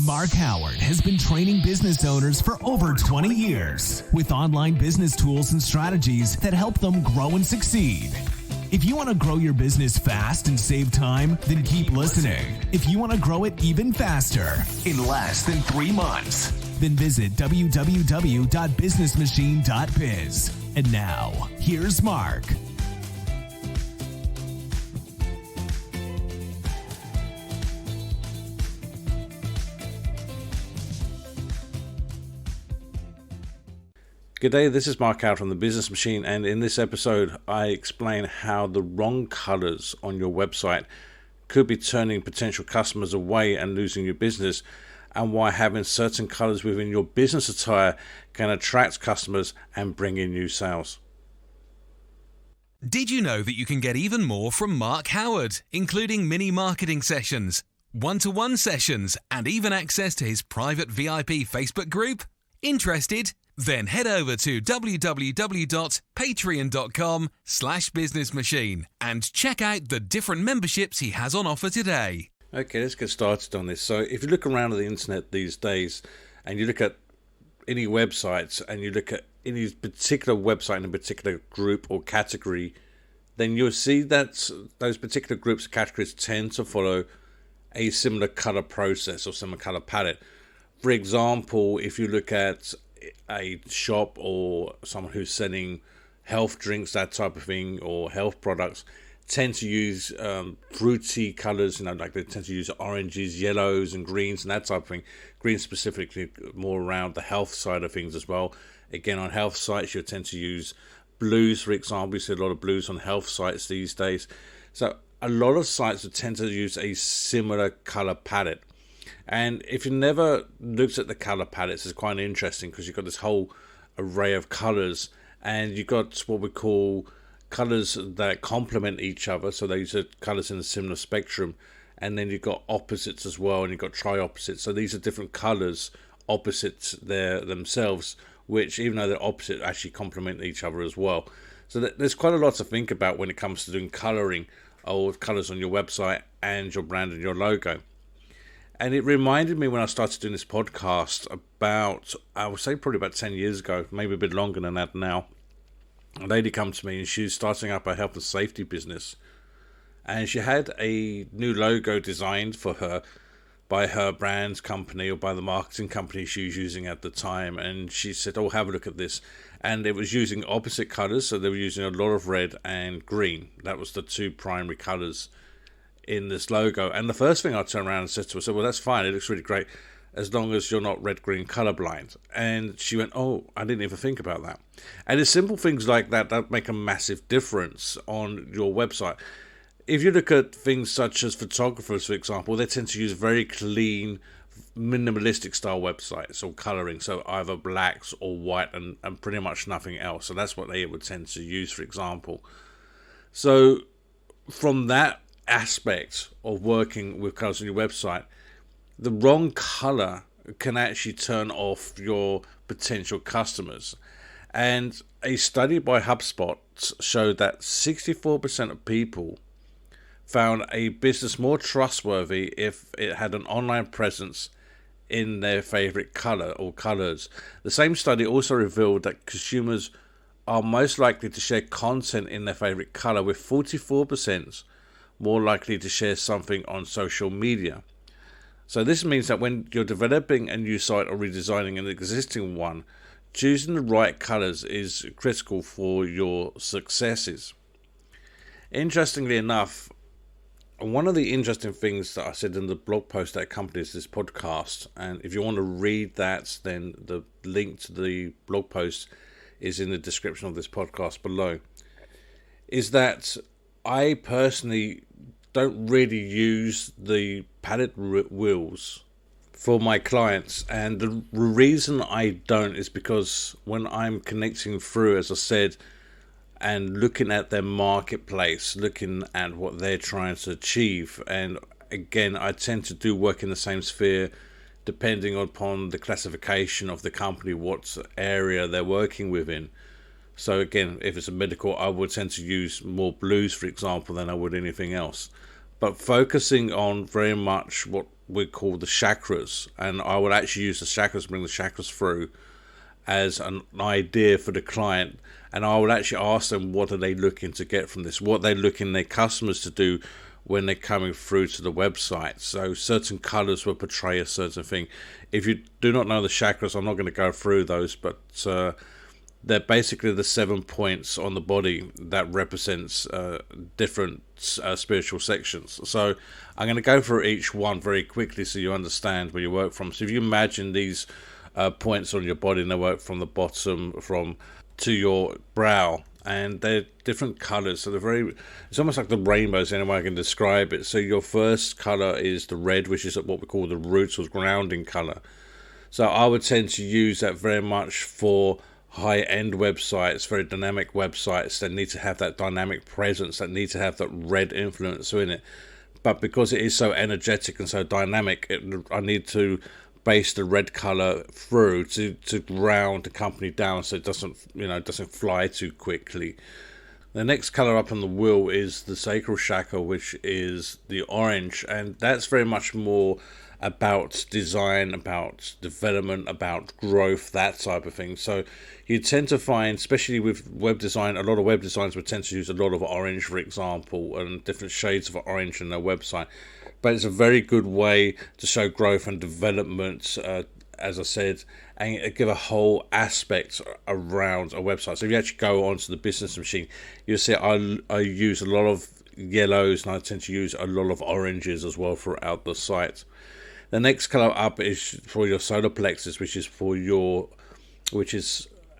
Mark Howard has been training business owners for over 20 years with online business tools and strategies that help them grow and succeed. If you want to grow your business fast and save time, then keep listening. If you want to grow it even faster in less than 3 months, then visit www.BusinessMachine.biz. And now, here's Mark. Good day, this is Mark Howard from the Business Machine, and in this episode I explain how the wrong colors on your website could be turning potential customers away and losing your business, and why having certain colors within your business attire can attract customers and bring in new sales. Did you know that you can get even more from Mark Howard, including mini marketing sessions, one-to-one sessions, and even access to his private VIP Facebook group? Interested? Then head over to www.patreon.com/businessmachine and check out the different memberships he has on offer today. Okay, let's get started on this. So if you look around the internet these days and you look at any websites and you look at any particular website in a particular group or category, then you'll see that those particular groups or categories tend to follow a similar color process or similar color palette. For example, if you look at a shop or someone who's selling health drinks, that type of thing, or health products, tend to use fruity colors, like they tend to use oranges, yellows and greens and that type of thing. Green specifically more around the health side of things as well. Again, on health sites you tend to use blues, for example. You see a lot of blues on health sites these days. So a lot of sites tend to use a similar color palette. And if you never looked at the color palettes, it's quite interesting because you've got this whole array of colors, and you've got what we call colors that complement each other. So these are colors in a similar spectrum, and then you've got opposites as well, and you've got tri-opposites. So these are different colors, opposites there themselves, which even though they're opposite, actually complement each other as well. So there's quite a lot to think about when it comes to doing coloring or colors on your website and your brand and your logo. And it reminded me when I started doing this podcast about, I would say probably about 10 years ago, maybe a bit longer than that now. A lady came to me and she was starting up a health and safety business. And she had a new logo designed for her by her brand company or by the marketing company she was using at the time. And she said, oh, have a look at this. And it was using opposite colors. So they were using a lot of red and green. That was the two primary colors in this logo. And the first thing I turned around and said to her, well, that's fine, it looks really great as long as you're not red-green colorblind. And she went, oh, I didn't even think about that. And it's simple things like that make a massive difference on your website. If you look at things such as photographers, for example, they tend to use very clean, minimalistic style websites or coloring, so either blacks or white and pretty much nothing else. So that's what they would tend to use, for example. So from that aspect of working with colors on your website, the wrong color can actually turn off your potential customers. And a study by HubSpot showed that 64% of people found a business more trustworthy if it had an online presence in their favorite color or colors. The same study also revealed that consumers are most likely to share content in their favorite color, with 44% more likely to share something on social media. So this means that when you're developing a new site or redesigning an existing one, choosing the right colors is critical for your successes. Interestingly enough, one of the interesting things that I said in the blog post that accompanies this podcast, and if you want to read that, then the link to the blog post is in the description of this podcast below, is that I personally don't really use the palette wheels for my clients, and the reason I don't is because when I'm connecting through, as I said, and looking at their marketplace, looking at what they're trying to achieve, and again, I tend to do work in the same sphere depending upon the classification of the company, what area they're working within. So again, if it's a medical, I would tend to use more blues, for example, than I would anything else. But focusing on very much what we call the chakras, and I would actually use the chakras, bring the chakras through as an idea for the client, and I would actually ask them what are they looking to get from this, what they're looking their customers to do when they're coming through to the website. So certain colors will portray a certain thing. If you do not know the chakras, I'm not going to go through those, but they're basically the 7 points on the body that represents different spiritual sections. So I'm going to go through each one very quickly so you understand where you work from. So if you imagine these points on your body, and they work from the bottom to your brow, and they're different colors, so it's almost like the rainbows, any way I can describe it. So your first color is the red, which is what we call the roots or grounding color. So I would tend to use that very much for high-end websites, very dynamic websites that need to have that dynamic presence, that need to have that red influence in it. But because it is so energetic and so dynamic, I need to base the red color through to ground the company down so it doesn't fly too quickly. The next color up on the wheel is the sacral chakra, which is the orange, and that's very much more about design, about development, about growth, that type of thing. So you tend to find, especially with web design, a lot of web designs would tend to use a lot of orange, for example, and different shades of orange in their website. But it's a very good way to show growth and development, as I said, and give a whole aspect around a website. So if you actually go onto the Business Machine, you'll see I use a lot of yellows, and I tend to use a lot of oranges as well throughout the site. The next color up is for your solar plexus, which is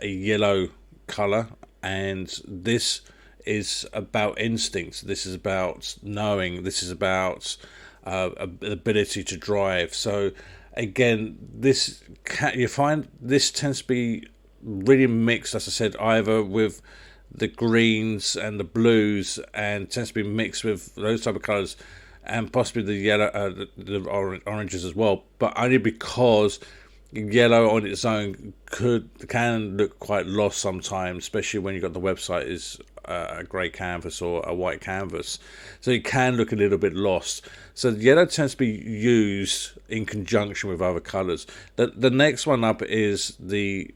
a yellow color, and this is about instincts. This is about knowing. This is about ability to drive. So again, you find this tends to be really mixed, as I said, either with the greens and the blues, and tends to be mixed with those type of colors, and possibly the yellow, the oranges as well, but only because yellow on its own can look quite lost sometimes, especially when you've got the website is a grey canvas or a white canvas, so it can look a little bit lost. So yellow tends to be used in conjunction with other colours. The next one up is the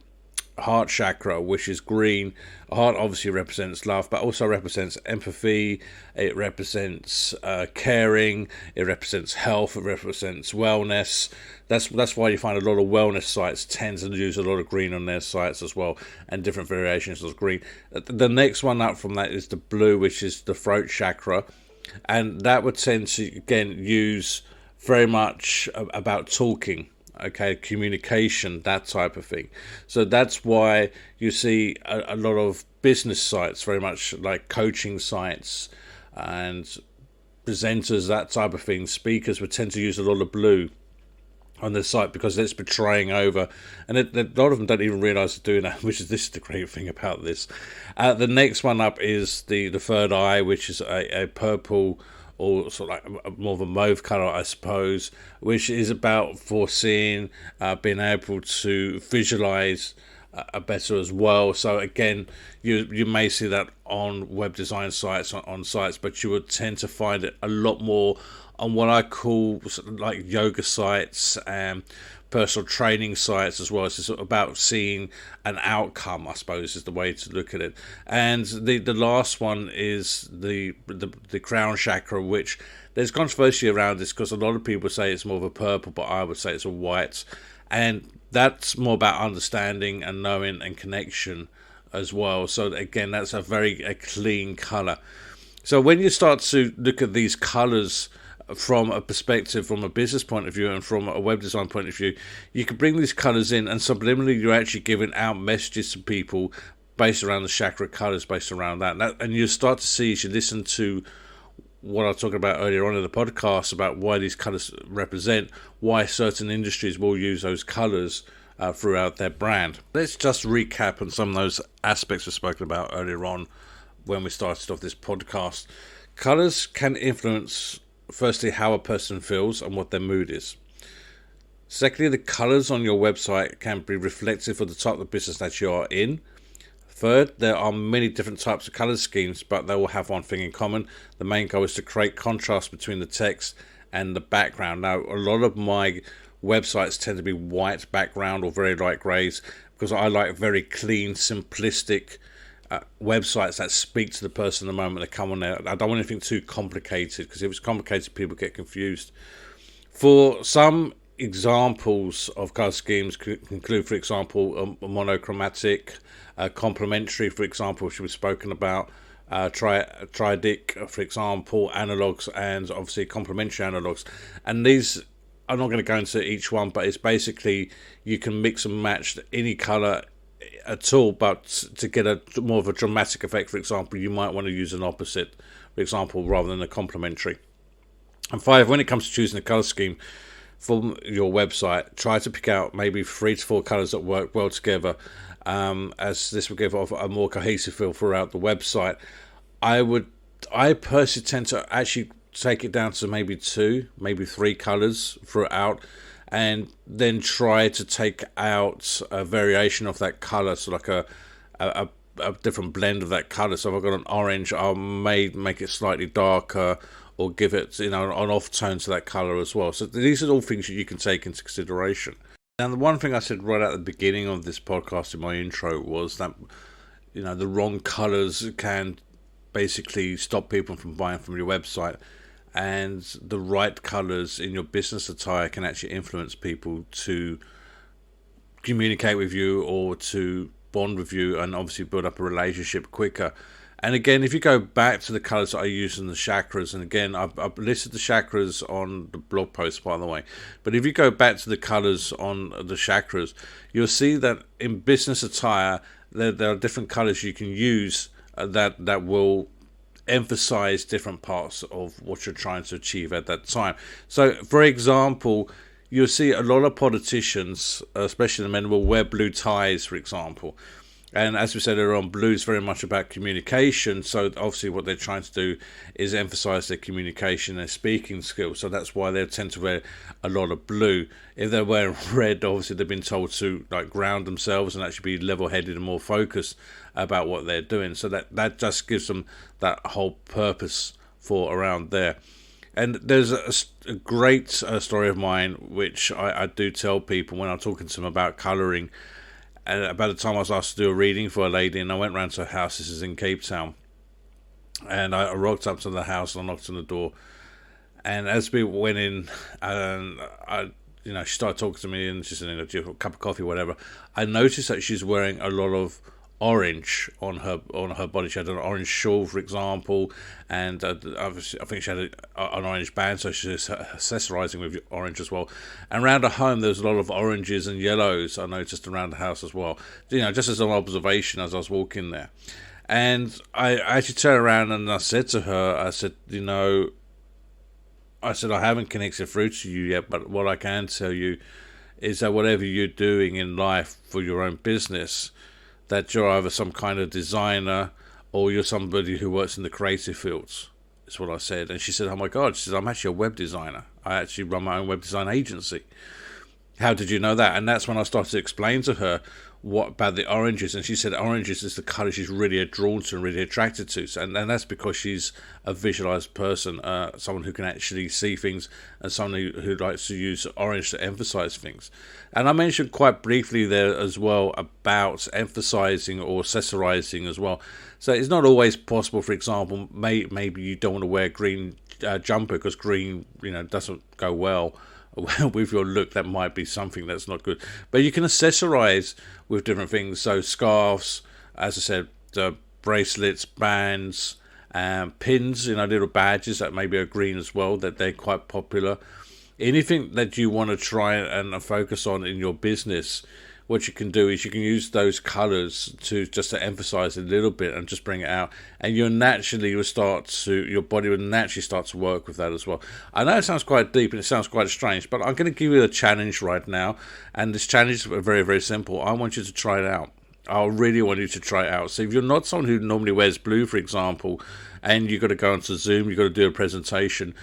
heart chakra, which is green. Heart obviously represents love, but also represents empathy. It represents caring. It represents health. It represents wellness. That's why you find a lot of wellness sites tend to use a lot of green on their sites as well, and different variations of green. The next one up from that is the blue, which is the throat chakra, and that would tend to again use very much about talking. Okay, communication, that type of thing. So that's why you see a lot of business sites, very much like coaching sites and presenters, that type of thing. Speakers would tend to use a lot of blue on their site because it's portraying over, and a lot of them don't even realize they're doing that, this is the great thing about this. The next one up is the third eye, which is a purple, or sort of like more of a mauve colour, I suppose, which is about foreseeing, being able to visualise better as well. So again, you may see that on web design sites, on sites, but you would tend to find it a lot more on what I call like yoga sites and personal training sites as well. It's about seeing an outcome, I suppose, is the way to look at it. And the last one is the crown chakra, which there's controversy around this because a lot of people say it's more of a purple, but I would say it's a white, and that's more about understanding and knowing and connection as well. So again, that's a clean color. So when you start to look at these colors from a perspective, from a business point of view and from a web design point of view, you can bring these colors in, and subliminally you're actually giving out messages to people based around the chakra colors, based around that. And you start to see, as you listen to what I was talking about earlier on in the podcast about why these colors represent, why certain industries will use those colors throughout their brand. Let's just recap on some of those aspects we've spoken about earlier on when we started off this podcast. Colors can influence, firstly, how a person feels and what their mood is. Secondly, the colours on your website can be reflective of the type of business that you are in. Third, there are many different types of colour schemes, but they all have one thing in common. The main goal is to create contrast between the text and the background. Now, a lot of my websites tend to be white background or very light greys, because I like very clean, simplistic websites that speak to the person the moment they come on there. I don't want anything too complicated, because if it's complicated, people get confused. For some examples of color schemes include, for example, a monochromatic, complementary, for example, which we've spoken about, triadic, for example, analogs, and obviously complementary analogs. And these, I'm not going to go into each one, but it's basically you can mix and match any color at all, but to get a more of a dramatic effect, for example, you might want to use an opposite, for example, rather than a complementary. And 5, when it comes to choosing a color scheme for your website, try to pick out maybe 3 to 4 colors that work well together, as this will give off a more cohesive feel throughout the website. I personally tend to actually take it down to maybe 2, maybe 3 colors throughout, and then try to take out a variation of that color, so like a different blend of that color. So if I've got an orange, I may make it slightly darker, or give it, an off tone to that color as well. So these are all things that you can take into consideration. Now, the one thing I said right at the beginning of this podcast in my intro was that, the wrong colors can basically stop people from buying from your website, and the right colors in your business attire can actually influence people to communicate with you or to bond with you, and obviously build up a relationship quicker. And again, if you go back to the colors that I use in the chakras, and again, I've listed the chakras on the blog post, by the way, but if you go back to the colors on the chakras, you'll see that in business attire, there are different colors you can use that will emphasize different parts of what you're trying to achieve at that time. So, for example, you'll see a lot of politicians, especially the men, will wear blue ties, for example. And as we said earlier on, blue is very much about communication. So obviously what they're trying to do is emphasize their communication and speaking skills. So that's why they tend to wear a lot of blue. If they're wearing red, obviously they've been told to ground themselves and actually be level-headed and more focused about what they're doing. So that just gives them that whole purpose for around there. And there's a great story of mine, which I do tell people when I'm talking to them about colouring. And about the time I was asked to do a reading for a lady, and I went round to her house. This is in Cape Town, and I rocked up to the house and I knocked on the door. And as we went in, and she started talking to me, and she said, "Do you have a cup of coffee, whatever?" I noticed that she's wearing a lot of orange on her body. She had an orange shawl, for example, and I think she had an orange band, so she's accessorizing with orange as well. And around her home, there's a lot of oranges and yellows I noticed around the house as well, just as an observation as I was walking there. And I actually turned around and I said to her, I said, I haven't connected through to you yet, but what I can tell you is that whatever you're doing in life for your own business, that you're either some kind of designer or you're somebody who works in the creative fields, is what I said. And she said, "Oh my God," she said, "I'm actually a web designer. I actually run my own web design agency. How did you know that?" And that's when I started to explain to her what about the oranges. And she said oranges is the colour she's really drawn to and really attracted to. And that's because she's a visualised person, someone who can actually see things, and someone who likes to use orange to emphasise things. And I mentioned quite briefly there as well about emphasising or accessorising as well. So it's not always possible. For example, maybe you don't want to wear a green jumper because green, doesn't go well with your look. That might be something that's not good, but you can accessorize with different things. So scarves, as I said, bracelets, bands, pins, little badges that maybe are green as well, that they're quite popular. Anything that you want to try and focus on in your business, what you can do is you can use those colors to emphasize a little bit and just bring it out, and your body will naturally start to work with that as well. I know it sounds quite deep and it sounds quite strange, but I'm going to give you a challenge right now, and this challenge is very, very simple. I want you to try it out. I really want you to try it out. So if you're not someone who normally wears blue, for example, and you've got to go onto Zoom, you've got to do a presentation,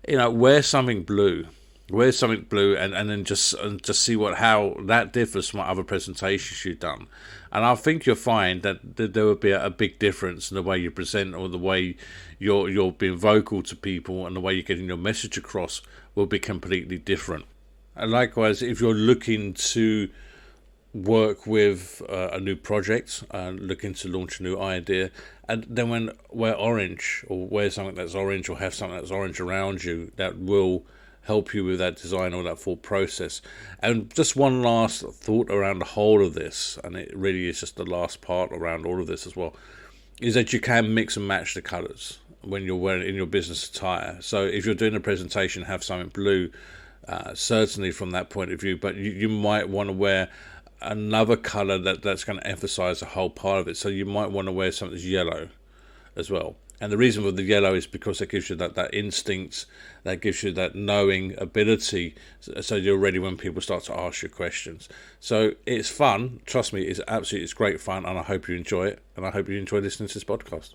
wear something blue. Wear something blue, and then just see how that differs from other presentations you've done. And I think you'll find that there will be a big difference in the way you present, or the way you're being vocal to people, and the way you're getting your message across will be completely different. And likewise, if you're looking to work with a new project, looking to launch a new idea, and then wear orange, or wear something that's orange, or have something that's orange around you, that will help you with that design or that thought process. And just one last thought around the whole of this, and it really is just the last part around all of this as well, is that you can mix and match the colours when you're wearing in your business attire. So if you're doing a presentation, have something blue, certainly from that point of view, but you might want to wear another colour that's going to emphasise the whole part of it. So you might want to wear something that's yellow as well. And the reason for the yellow is because it gives you that instinct, that gives you that knowing ability, so you're ready when people start to ask you questions. So it's fun, trust me, it's great fun, and I hope you enjoy it, and I hope you enjoy listening to this podcast.